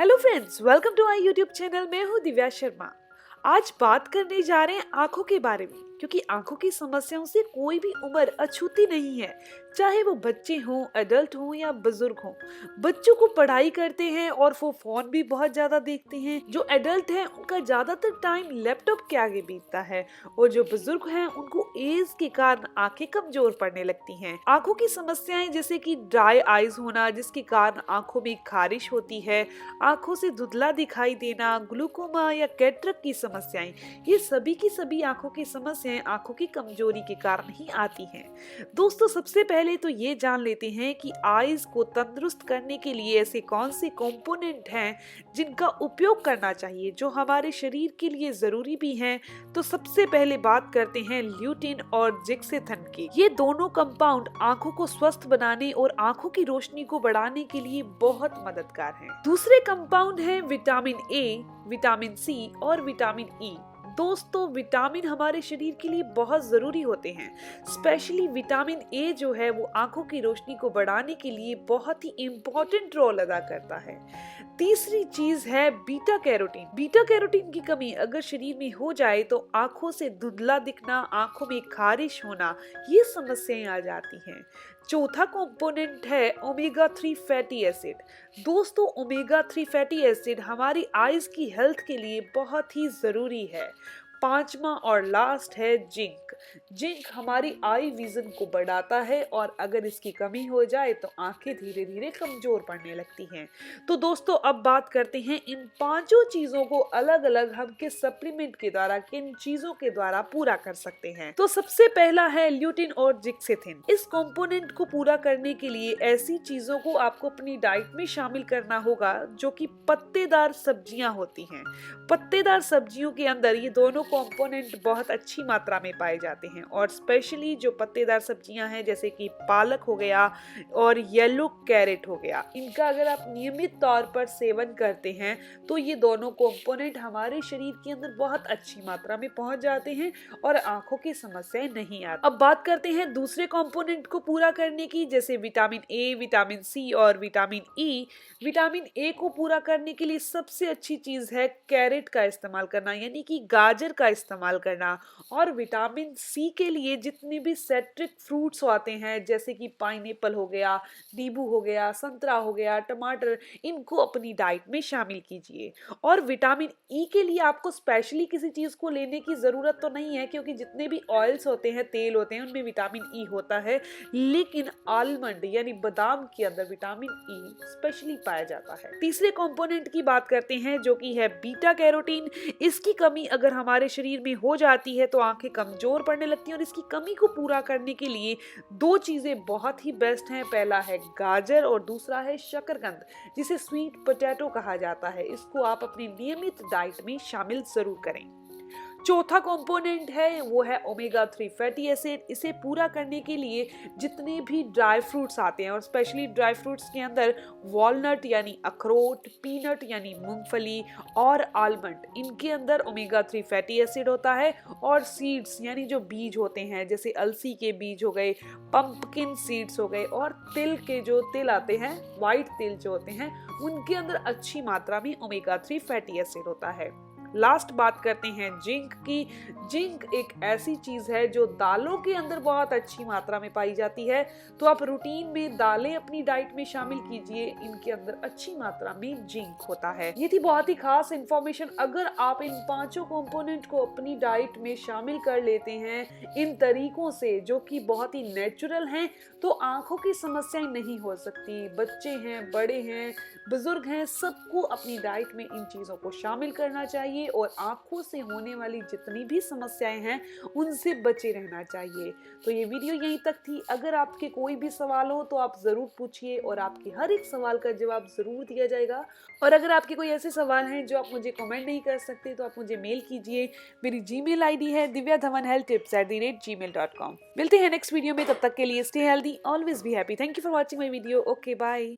Hello friends, welcome to my YouTube channel. मैं हूँ दिव्या शर्मा। आज बात करने जा रहे हैं आंखों के बारे में, क्योंकि आंखों की समस्याओं से कोई भी उम्र अछूती नहीं है। चाहे वो बच्चे हों, एडल्ट हों या बुजुर्ग हों। बच्चों को पढ़ाई करते हैं और वो फोन भी बहुत ज्यादा देखते हैं। जो एडल्ट हैं उनका ज्यादातर टाइम लैपटॉप के आगे बीतता है, और जो बुजुर्ग हैं उनको एज के कारण आंखें कमजोर पड़ने लगती हैं। आंखों की समस्याएं जैसे कि ड्राई आईज होना, जिसके कारण आंखों में खारिश होती है, आंखों से धुंधला दिखाई देना, ग्लूकोमा या कैटरेक्ट की समस्याएं, ये सभी की सभी आंखों की समस्याएं आंखों की कमजोरी के कारण ही आती हैं। दोस्तों, सबसे पहले तो ये जान लेते हैं कि आईज को तंदुरुस्त करने के लिए ऐसे कौन से कंपोनेंट हैं जिनका उपयोग करना चाहिए, जो हमारे शरीर के लिए जरूरी भी हैं। तो सबसे पहले बात करते हैं ल्यूटिन और जेक्सेथन की। ये दोनों कंपाउंड आंखों को स्वस्थ बनाने और आंखों की रोशनी को बढ़ाने के लिए बहुत मददगार हैं। दूसरे कंपाउंड हैं विटामिन ए, विटामिन सी और विटामिन ई। दोस्तों, विटामिन हमारे शरीर के लिए बहुत जरूरी होते हैं। स्पेशली विटामिन ए जो है वो आंखों की रोशनी को बढ़ाने के लिए बहुत ही इम्पोर्टेंट रोल अदा करता है। तीसरी चीज है बीटा कैरोटीन। बीटा कैरोटीन की कमी अगर शरीर में हो जाए तो आंखों से धुंधला दिखना, आंखों में खारिश होना, ये समस्याएं आ जाती हैं। चौथा कंपोनेंट है ओमेगा 3 फैटी एसिड। दोस्तों, ओमेगा 3 फैटी एसिड हमारी आईज की हेल्थ के लिए बहुत ही जरूरी है। पांचवा और लास्ट है जिंक। जिंक हमारी आई विजन को बढ़ाता है, और अगर इसकी कमी हो जाए तो आंखें धीरे धीरे कमजोर पड़ने लगती हैं। तो दोस्तों, अब बात करते हैं इन पांचों चीजों को अलग अलग हम किस सप्लीमेंट के द्वारा, किन चीजों के द्वारा पूरा कर सकते हैं। तो सबसे पहला है ल्यूटिन और जेक्सेथिन। इस कंपोनेंट को पूरा करने के लिए ऐसी चीजों को आपको अपनी डाइट में शामिल करना होगा जो कि पत्तेदार सब्जियां होती हैं। पत्तेदार सब्जियों के अंदर ये दोनों कंपोनेंट बहुत अच्छी मात्रा में पाए जाते हैं, और स्पेशली जो पत्तेदार सब्जियां हैं जैसे कि पालक हो गया और येलो कैरेट हो गया, इनका अगर आप नियमित तौर पर सेवन करते हैं तो ये दोनों कंपोनेंट हमारे शरीर के अंदर बहुत अच्छी मात्रा में पहुंच जाते हैं और आंखों की समस्याएं नहीं आती। अब बात करते हैं दूसरे कंपोनेंट को पूरा करने की, जैसे विटामिन ए, विटामिन सी और विटामिन ई। विटामिन ए को पूरा करने के लिए सबसे अच्छी चीज है कैरेट का इस्तेमाल करना, यानी कि गाजर का इस्तेमाल करना। और विटामिन सी के लिए जितने भी सिट्रिक फ्रूट्स आते हैं जैसे कि पाइनएप्पल हो गया, नींबू हो गया, संतरा हो गया, टमाटर, इनको अपनी डाइट में शामिल कीजिए। और विटामिन ई के लिए आपको स्पेशली किसी चीज को लेने की जरूरत तो नहीं है, क्योंकि जितने भी ऑयल्स होते हैं, तेल होते हैं, उनमें विटामिन ई होता है। लेकिन आलमंड यानी बादाम के अंदर विटामिन ई स्पेशली पाया जाता है। तीसरे कंपोनेंट की बात करते हैं जो कि है बीटा कैरोटीन। इसकी कमी अगर हमारे शरीर में हो जाती है तो आंखें कमजोर पड़ने लगती हैं, और इसकी कमी को पूरा करने के लिए दो चीजें बहुत ही बेस्ट हैं। पहला है गाजर और दूसरा है शकरकंद, जिसे स्वीट पोटैटो कहा जाता है। इसको आप अपनी नियमित डाइट में शामिल जरूर करें। चौथा कंपोनेंट है वो है ओमेगा 3 फैटी एसिड। इसे पूरा करने के लिए जितने भी ड्राई फ्रूट्स आते हैं, और स्पेशली ड्राई फ्रूट्स के अंदर वॉलनट यानी अखरोट, पीनट यानी मूंगफली और आलमंड, इनके अंदर ओमेगा 3 फैटी एसिड होता है। और सीड्स यानी जो बीज होते हैं, जैसे अलसी के बीज हो गए, पंपकिन सीड्स हो गए, और तिल के जो तिल आते हैं, व्हाइट तिल जो होते हैं, उनके अंदर अच्छी मात्रा में ओमेगा 3 फैटी एसिड होता है। लास्ट बात करते हैं जिंक की। जिंक एक ऐसी चीज है जो दालों के अंदर बहुत अच्छी मात्रा में पाई जाती है, तो आप रूटीन में दालें अपनी डाइट में शामिल कीजिए, इनके अंदर अच्छी मात्रा में जिंक होता है। ये थी बहुत ही खास इंफॉर्मेशन। अगर आप इन पांचों कंपोनेंट को अपनी डाइट में शामिल कर लेते हैं इन तरीकों से, जो कि बहुत ही नेचुरल हैं, तो आंखों की समस्याएं नहीं हो सकती। बच्चे हैं, बड़े हैं, बुजुर्ग हैं, सबको अपनी डाइट में इन चीजों को शामिल करना चाहिए, और आंखों से होने वाली जितनी भी समस्याएं हैं उनसे बचे रहना चाहिए। तो ये वीडियो यहीं तक थी। अगर आपके कोई भी सवाल हो तो आप जरूर पूछिए, और आपके हर एक सवाल का जवाब जरूर दिया जाएगा। और अगर आपके कोई ऐसे सवाल हैं जो आप मुझे कमेंट नहीं कर सकते तो आप मुझे मेल कीजिए। मेरी जीमेल आईडी है divyadhawanhealthtips@gmail.com। मिलते हैं नेक्स्ट वीडियो में, तब तक के लिए stay healthy, always be happy. Thank you for watching my video. Okay, bye.